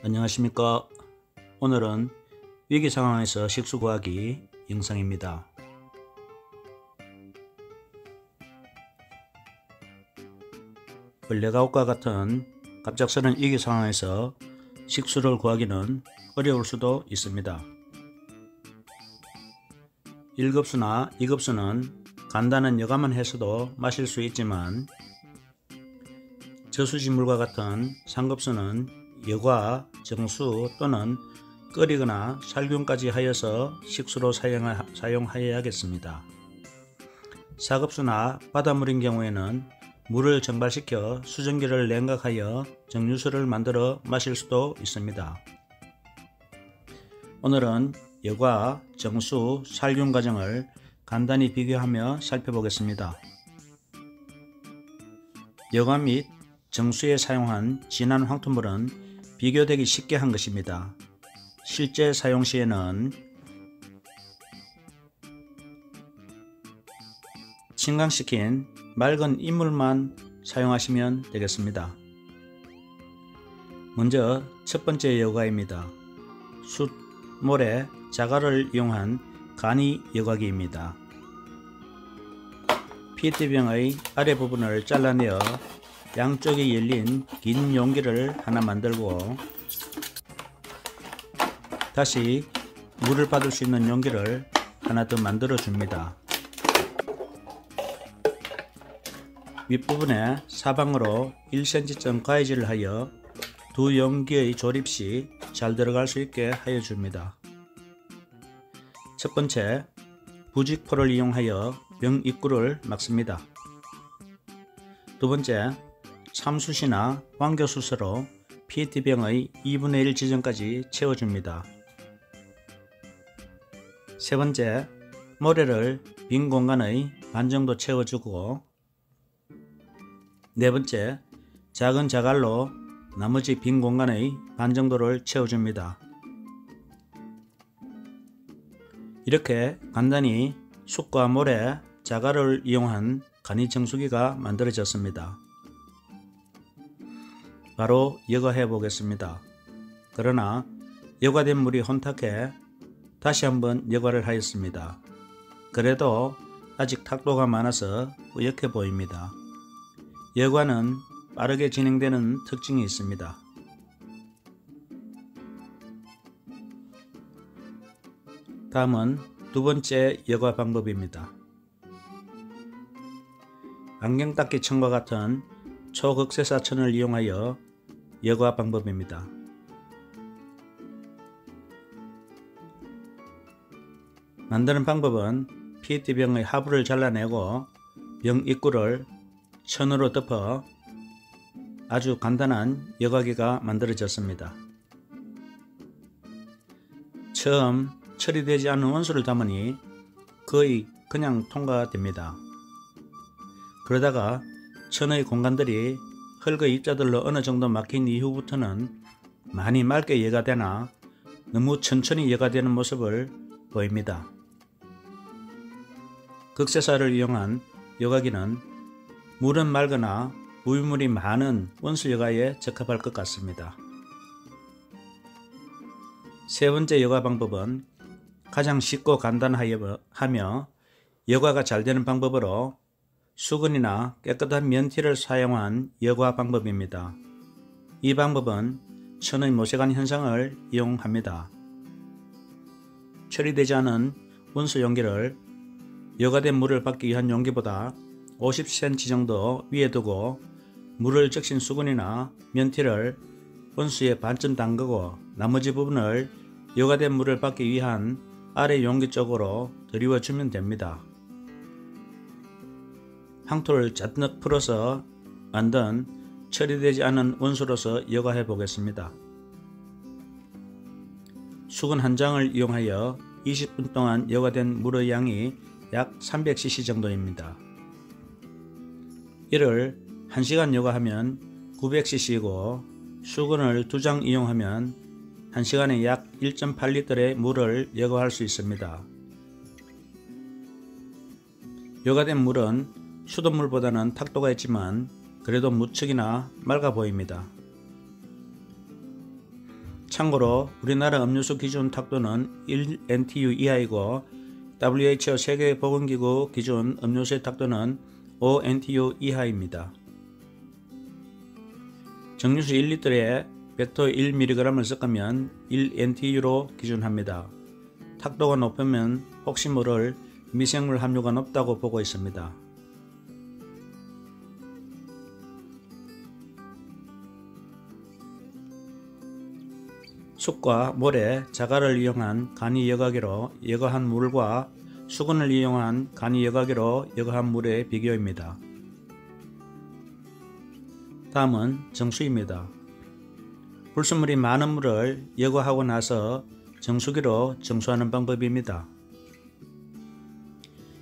안녕하십니까. 오늘은 위기 상황에서 식수 구하기 영상입니다. 블랙아웃과 같은 갑작스런 위기 상황에서 식수를 구하기는 어려울 수도 있습니다. 1급수나 2급수는 간단한 여과만 해서도 마실 수 있지만 저수지물과 같은 3급수는 여과, 정수 또는 끓이거나 살균까지 하여서 식수로 사용하여야겠습니다. 4급수나 바닷물인 경우에는 물을 증발시켜 수증기를 냉각하여 정유수를 만들어 마실 수도 있습니다. 오늘은 여과, 정수, 살균 과정을 간단히 비교하며 살펴보겠습니다. 여과 및 정수에 사용한 진한 황토물은 비교되기 쉽게 한 것입니다. 실제 사용 시에는 침강시킨 맑은 이물만 사용하시면 되겠습니다. 먼저 첫 번째 여과입니다. 숯, 모래, 자갈을 이용한 간이 여과기입니다. PET병의 아래 부분을 잘라내어 양쪽이 열린 긴 용기를 하나 만들고 다시 물을 받을 수 있는 용기를 하나 더 만들어 줍니다. 윗부분에 사방으로 1cm쯤 가위질을 하여 두 용기의 조립시 잘 들어갈 수 있게 하여 줍니다. 첫 번째, 부직포를 이용하여 병 입구를 막습니다. 두 번째, 참숯이나 황교숯으로 PET병의 2분의 1 지점까지 채워줍니다. 세 번째, 모래를 빈 공간의 반 정도 채워주고 네 번째, 작은 자갈로 나머지 빈 공간의 반 정도를 채워줍니다. 이렇게 간단히 숯과 모래, 자갈을 이용한 간이 정수기가 만들어졌습니다. 바로 여과해 보겠습니다. 그러나 여과된 물이 혼탁해 다시 한번 여과를 하였습니다. 그래도 아직 탁도가 많아서 뿌옇게 보입니다. 여과는 빠르게 진행되는 특징이 있습니다. 다음은 두 번째 여과 방법입니다. 안경닦이 천과 같은 초극세사천을 이용하여 여과 방법입니다. 만드는 방법은 PET병의 하부를 잘라내고 병 입구를 천으로 덮어 아주 간단한 여과기가 만들어졌습니다. 처음 처리되지 않은 원수를 담으니 거의 그냥 통과됩니다. 그러다가 천의 공간들이 흙의 입자들로 어느 정도 막힌 이후부터는 많이 맑게 여과되나 너무 천천히 여과되는 모습을 보입니다. 극세사를 이용한 여과기는 물은 맑으나 부유물이 많은 원수 여과에 적합할 것 같습니다. 세 번째 여과 방법은 가장 쉽고 간단하며 여과가 잘 되는 방법으로 수건이나 깨끗한 면티를 사용한 여과 방법입니다. 이 방법은 천의 모세관 현상을 이용합니다. 처리되지 않은 원수 용기를 여과된 물을 받기 위한 용기보다 50cm 정도 위에 두고 물을 적신 수건이나 면티를 원수에 반쯤 담그고 나머지 부분을 여과된 물을 받기 위한 아래 용기 쪽으로 들이워주면 됩니다. 황토를 잔뜩 풀어서 만든 처리되지 않은 원수로서 여과해 보겠습니다. 수건 한 장을 이용하여 20분 동안 여과된 물의 양이 약 300cc 정도입니다. 이를 1시간 여과하면 900cc이고 수건을 2장 이용하면 1시간에 약 1.8리터의 물을 여과할 수 있습니다. 여과된 물은 수돗물보다는 탁도가 있지만 그래도 무척이나 맑아 보입니다. 참고로 우리나라 음료수 기준 탁도는 1NTU 이하이고 WHO 세계보건기구 기준 음료수의 탁도는 5NTU 이하입니다. 정류수 1리터에 벡터 1mg을 섞으면 1NTU로 기준합니다. 탁도가 높으면 혹시 모를 미생물 함유가 높다고 보고 있습니다. 숯과 모래, 자갈을 이용한 간이 여과기로 여과한 물과 수건을 이용한 간이 여과기로 여과한 물의 비교입니다. 다음은 정수입니다. 불순물이 많은 물을 여과하고 나서 정수기로 정수하는 방법입니다.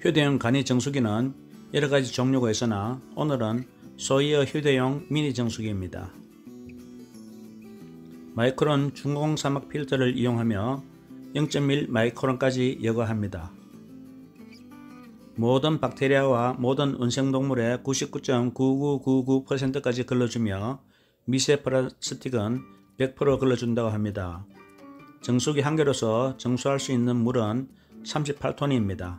휴대용 간이 정수기는 여러가지 종류가 있으나 오늘은 소이어 휴대용 미니 정수기입니다. 마이크론 중공사막 필터를 이용하며 0.1 마이크론까지 여과합니다. 모든 박테리아와 모든 원생동물의 99.9999%까지 걸러주며 미세 플라스틱은 100% 걸러준다고 합니다. 정수기 한 개로서 정수할 수 있는 물은 38톤입니다.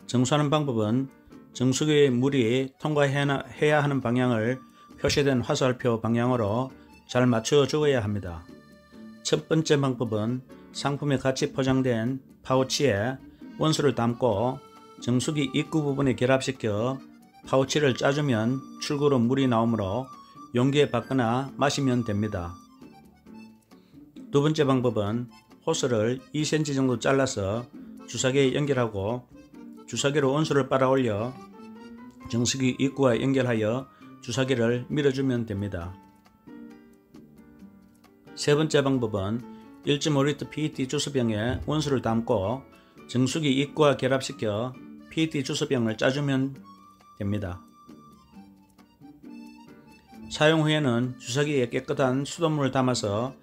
정수하는 방법은 정수기의 물이 통과해야 하는 방향을 표시된 화살표 방향으로 잘 맞춰 주어야 합니다. 첫 번째 방법은 상품에 같이 포장된 파우치에 원수를 담고 정수기 입구 부분에 결합시켜 파우치를 짜주면 출구로 물이 나오므로 용기에 받거나 마시면 됩니다. 두 번째 방법은 호스를 2cm 정도 잘라서 주사기에 연결하고 주사기로 원수를 빨아 올려 정수기 입구와 연결하여 주사기를 밀어주면 됩니다. 세 번째 방법은 1.5L PET 주스병에 원수를 담고 정수기 입구와 결합시켜 PET 주스병을 짜주면 됩니다. 사용 후에는 주사기에 깨끗한 수돗물을 담아서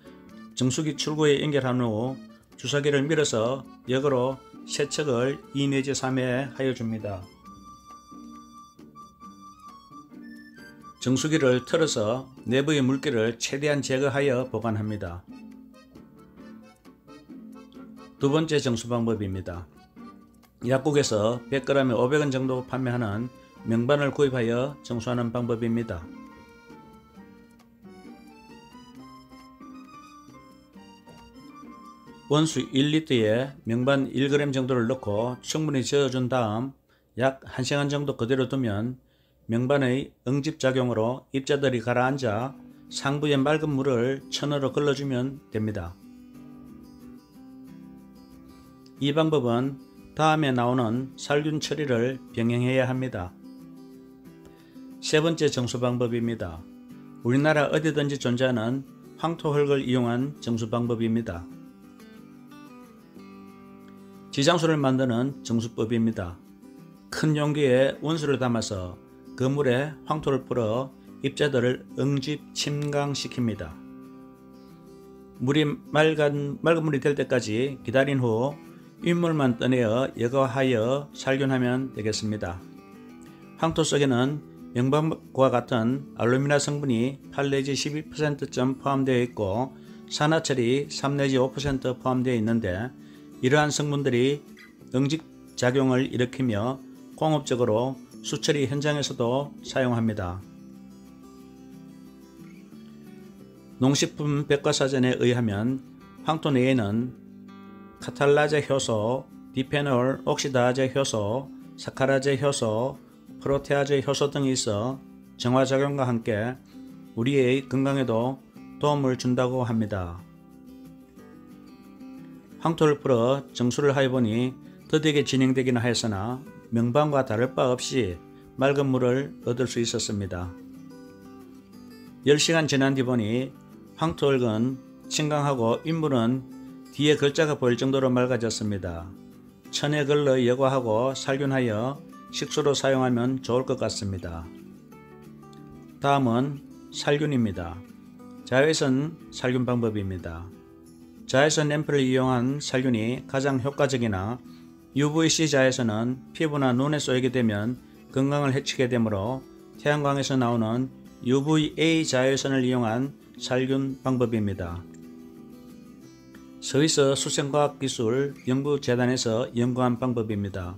정수기 출구에 연결한 후 주사기를 밀어서 역으로 세척을 2 내지 3회 하여 줍니다. 정수기를 틀어서 내부의 물기를 최대한 제거하여 보관합니다. 두 번째 정수 방법입니다. 약국에서 100g에 500원 정도 판매하는 명반을 구입하여 정수하는 방법입니다. 원수 1리터에 명반 1g 정도를 넣고 충분히 저어준 다음 약 1시간 정도 그대로 두면 명반의 응집작용으로 입자들이 가라앉아 상부의 맑은 물을 천으로 걸러주면 됩니다. 이 방법은 다음에 나오는 살균 처리를 병행해야 합니다. 세 번째 정수 방법입니다. 우리나라 어디든지 존재하는 황토흙을 이용한 정수 방법입니다. 지장수를 만드는 정수법입니다. 큰 용기에 원수를 담아서 그 물에 황토를 뿌려 입자들을 응집 침강시킵니다. 물이 맑은 물이 될 때까지 기다린 후 윗물만 떠내어 여과하여 살균하면 되겠습니다. 황토 속에는 명반과 같은 알루미늄 성분이 8 내지 12%쯤 포함되어 있고 산화철이 3 내지 5% 포함되어 있는데 이러한 성분들이 응집작용을 일으키며 공업적으로 수처리 현장에서도 사용합니다. 농식품 백과사전에 의하면 황토 내에는 카탈라제 효소, 디페놀 옥시다제 효소, 사카라제 효소, 프로테아제 효소 등이 있어 정화작용과 함께 우리의 건강에도 도움을 준다고 합니다. 황토를 풀어 정수를 하여보니 더디게 진행되기는 하였으나 명반과 다를 바 없이 맑은 물을 얻을 수 있었습니다. 10시간 지난 뒤 보니 황토흙은清강하고 윗물은 뒤에 글자가 보일 정도로 맑아졌습니다. 천에 걸러 여과하고 살균하여 식수로 사용하면 좋을 것 같습니다. 다음은 살균입니다. 자외선 살균 방법입니다. 자외선 램프를 이용한 살균이 가장 효과적이나 UVC 자외선은 피부나 눈에 쏘이게 되면 건강을 해치게 되므로 태양광에서 나오는 UVA 자외선을 이용한 살균 방법입니다. 스위스 수생과학기술 연구재단에서 연구한 방법입니다.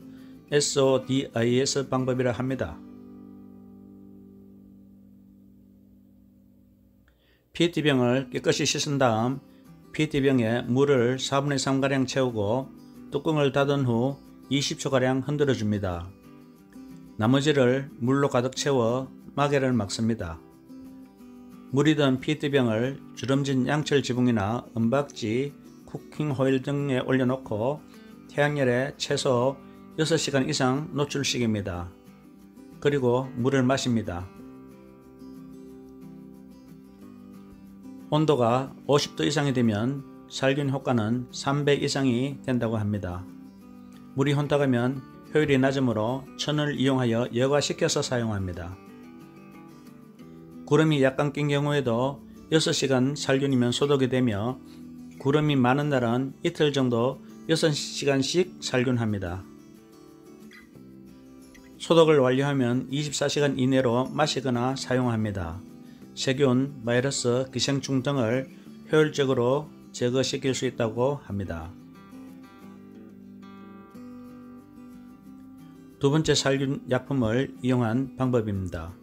SODIS 방법이라 합니다. PET병을 깨끗이 씻은 다음 PET병에 물을 4분의 3가량 채우고 뚜껑을 닫은 후 20초가량 흔들어 줍니다. 나머지를 물로 가득 채워 마개를 막습니다. 물이 든 PET병을 주름진 양철 지붕이나 은박지, 쿠킹 호일 등에 올려놓고 태양열에 최소 6시간 이상 노출시킵니다. 그리고 물을 마십니다. 온도가 50도 이상이 되면 살균 효과는 3배 이상이 된다고 합니다. 물이 혼탁하면 효율이 낮으므로 천을 이용하여 여과시켜서 사용합니다. 구름이 약간 낀 경우에도 6시간 살균이면 소독이 되며 구름이 많은 날은 이틀 정도 6시간씩 살균합니다. 소독을 완료하면 24시간 이내로 마시거나 사용합니다. 세균, 바이러스, 기생충 등을 효율적으로 제거시킬 수 있다고 합니다. 두 번째 살균 약품을 이용한 방법입니다.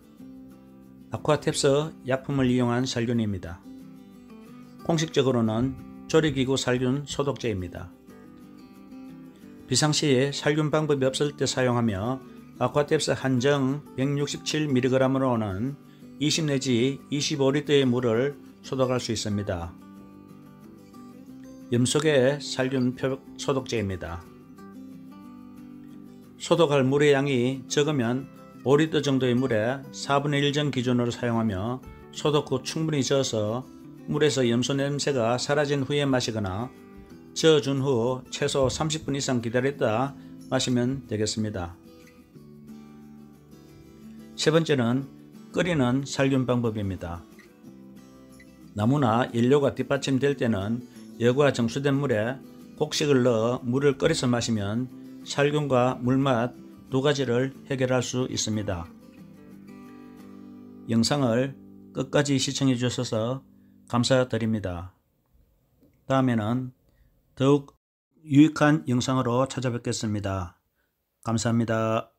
아쿠아탭스 약품을 이용한 살균입니다. 공식적으로는 조리기구 살균 소독제입니다. 비상시에 살균 방법이 없을 때 사용하며 아쿠아탭스 한정 167mg으로는 20 내지 25리터의 물을 소독할 수 있습니다. 염소계 살균 표백 소독제입니다. 소독할 물의 양이 적으면 5리터 정도의 물에 4분의 1정 기준으로 사용하며 소독 후 충분히 저어서 물에서 염소 냄새가 사라진 후에 마시거나 저어준 후 최소 30분 이상 기다렸다 마시면 되겠습니다. 세 번째는 끓이는 살균 방법입니다. 나무나 연료가 뒷받침될 때는 여과 정수된 물에 곡식을 넣어 물을 끓여서 마시면 살균과 물맛 두 가지를 해결할 수 있습니다. 영상을 끝까지 시청해 주셔서 감사드립니다. 다음에는 더욱 유익한 영상으로 찾아뵙겠습니다. 감사합니다.